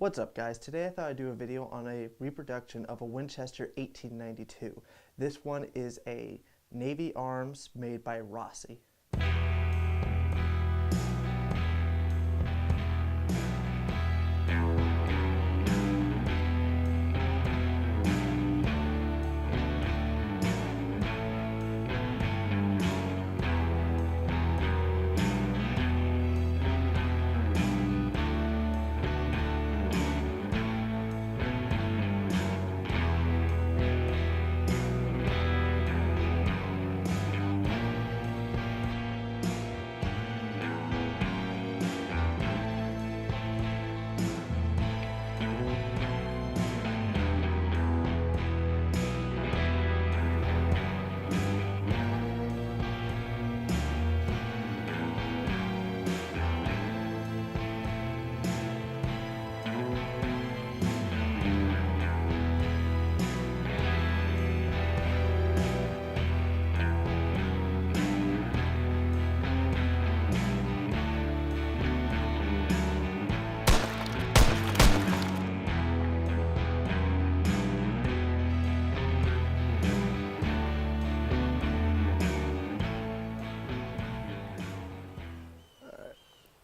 What's up guys? Today I thought I'd do a video on a reproduction of a Winchester 1892. This one is a Navy Arms made by Rossi.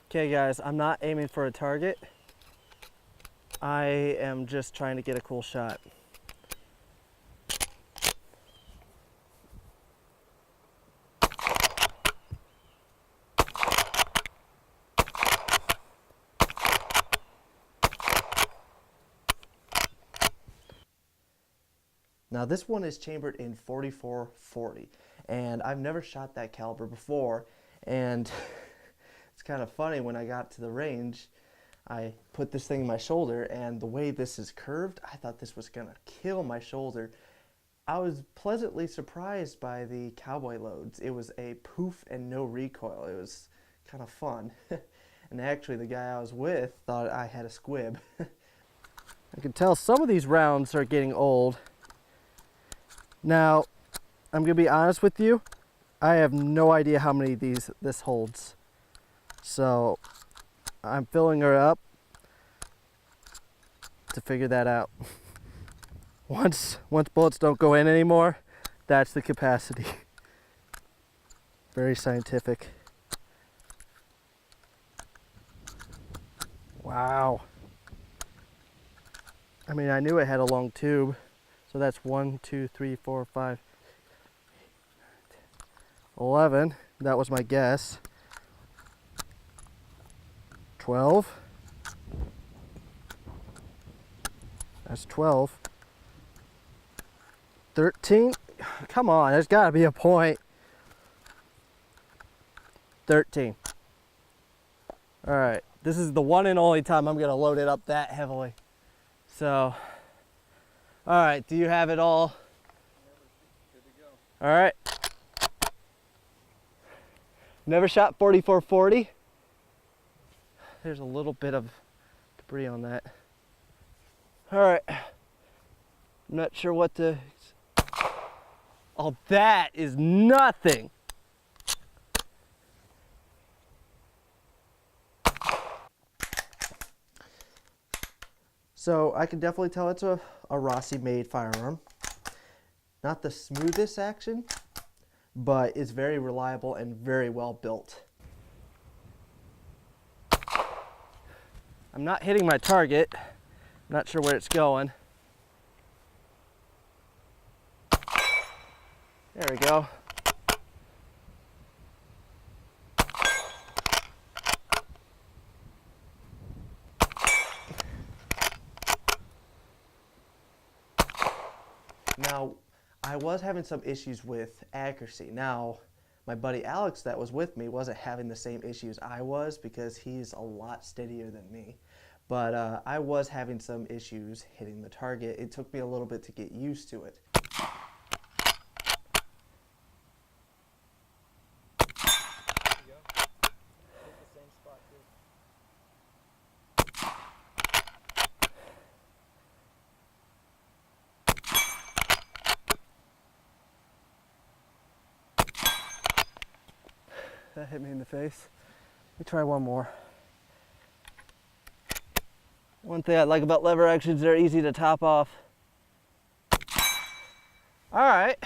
Okay guys, I'm not aiming for a target. I am just trying to get a cool shot. Now this one is chambered in 44-40 and I've never shot that caliber before, and it's kind of funny, when I got to the range I put this thing in my shoulder, and the way this is curved, I thought this was gonna kill my shoulder. I was pleasantly surprised by the cowboy loads. It was a poof and no recoil. It was kind of fun. And actually the guy I was with thought I had a squib. I can tell some of these rounds are getting old. Now, I'm gonna be honest with you, I have no idea how many of these this holds. So I'm filling her up to figure that out. Once bullets don't go in anymore, that's the capacity. Very scientific. Wow. I mean, I knew it had a long tube. So that's 1, 2, 3, 4, 5, 11. That was my guess. 12. That's 12. 13. Come on, there's got to be a point. 13. All right, this is the one and only time I'm going to load it up that heavily. So, all right, do you have it all? Good to go. All right. Never shot 44-40. There's a little bit of debris on that. All right. I'm not sure what to... Oh, that is nothing. So I can definitely tell it's a Rossi made firearm. Not the smoothest action, but it's very reliable and very well built. I'm not hitting my target. I'm not sure where it's going. There we go. Now, I was having some issues with accuracy. Now, my buddy Alex that was with me wasn't having the same issues I was, because he's a lot steadier than me. But I was having some issues hitting the target. It took me a little bit to get used to it. That hit me in the face. Let me try one more. One thing I like about lever actions, they're easy to top off. All right.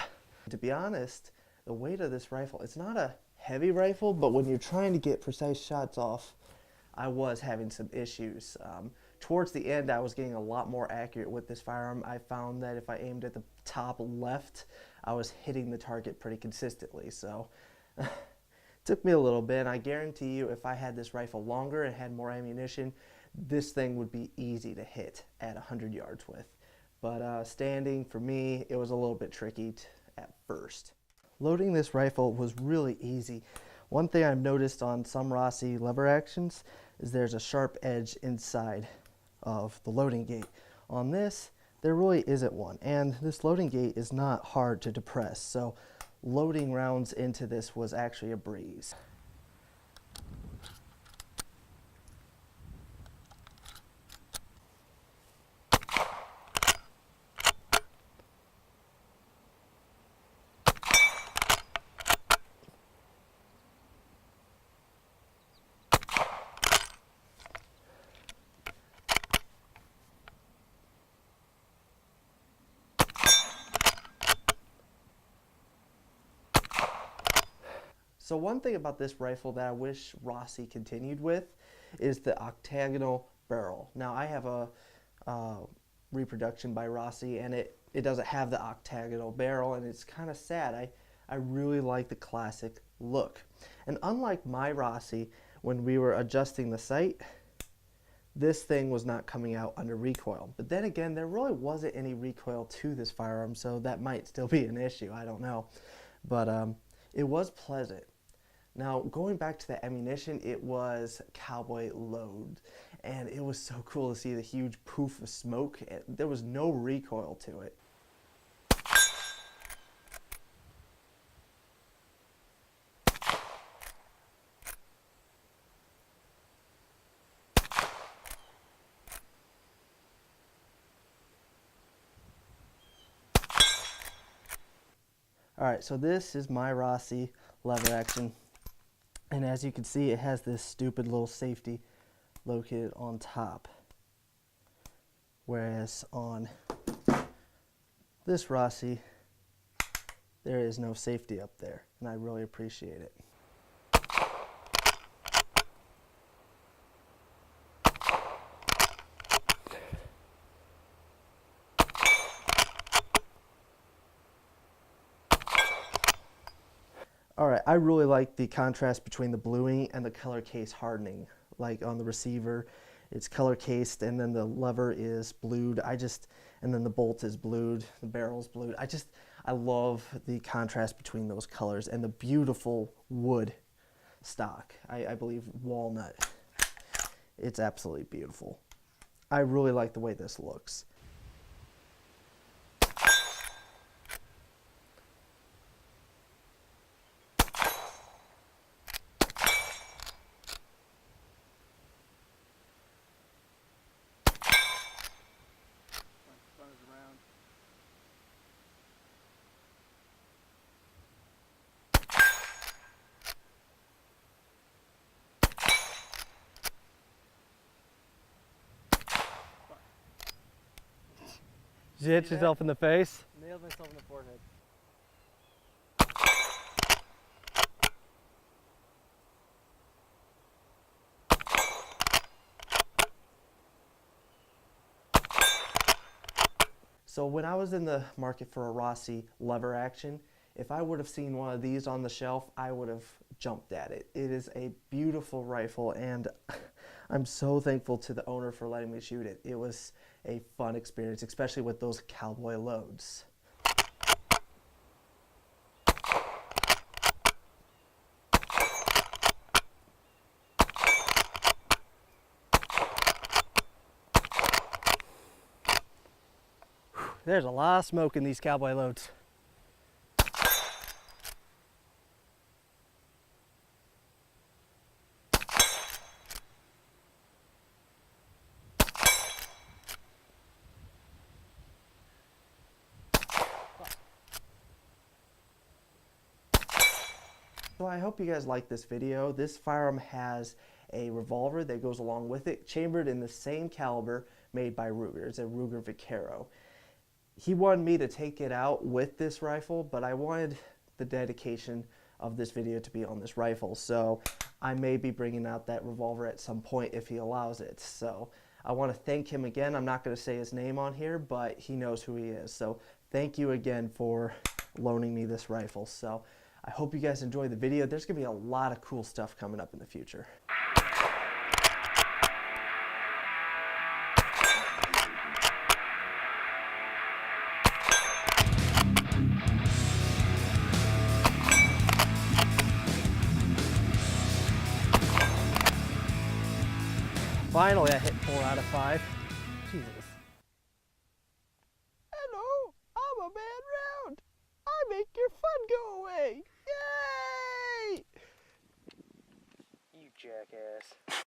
To be honest, the weight of this rifle, it's not a heavy rifle, but when you're trying to get precise shots off, I was having some issues. Towards the end, I was getting a lot more accurate with this firearm. I found that if I aimed at the top left, I was hitting the target pretty consistently. So it took me a little bit. And I guarantee you, if I had this rifle longer and had more ammunition, this thing would be easy to hit at 100 yards with. But standing, for me, it was a little bit tricky at first. Loading this rifle was really easy. One thing I've noticed on some Rossi lever actions is there's a sharp edge inside of the loading gate. On this, there really isn't one, and this loading gate is not hard to depress, so loading rounds into this was actually a breeze. So one thing about this rifle that I wish Rossi continued with is the octagonal barrel. Now I have a reproduction by Rossi, and it doesn't have the octagonal barrel, and it's kind of sad. I really like the classic look. And unlike my Rossi, when we were adjusting the sight, this thing was not coming out under recoil. But then again, there really wasn't any recoil to this firearm, so that might still be an issue. I don't know. But it was pleasant. Now, going back to the ammunition, it was cowboy load, and it was so cool to see the huge poof of smoke. There was no recoil to it. All right, so this is my Rossi lever action. And as you can see, it has this stupid little safety located on top. Whereas on this Rossi, there is no safety up there, and I really appreciate it. Alright, I really like the contrast between the bluing and the color case hardening. Like on the receiver, it's color cased, and then the lever is blued. And then the bolt is blued, the barrel's blued. I love the contrast between those colors and the beautiful wood stock. I believe walnut. It's absolutely beautiful. I really like the way this looks. Sun is around. Did you hit yourself in the face? Nailed myself in the forehead. So when I was in the market for a Rossi lever action, if I would have seen one of these on the shelf, I would have jumped at it. It is a beautiful rifle, and I'm so thankful to the owner for letting me shoot it. It was a fun experience, especially with those cowboy loads. There's a lot of smoke in these cowboy loads. So I hope you guys like this video. This firearm has a revolver that goes along with it, chambered in the same caliber made by Ruger. It's a Ruger Vaquero. He wanted me to take it out with this rifle, but I wanted the dedication of this video to be on this rifle, so I may be bringing out that revolver at some point if he allows it. So I want to thank him again. I'm not going to say his name on here, but he knows who he is. So thank you again for loaning me this rifle. So I hope you guys enjoyed the video. There's going to be a lot of cool stuff coming up in the future. Finally, I hit 4 out of 5. Jesus. Hello, I'm a man round. I make your fun go away. Yay! You jackass.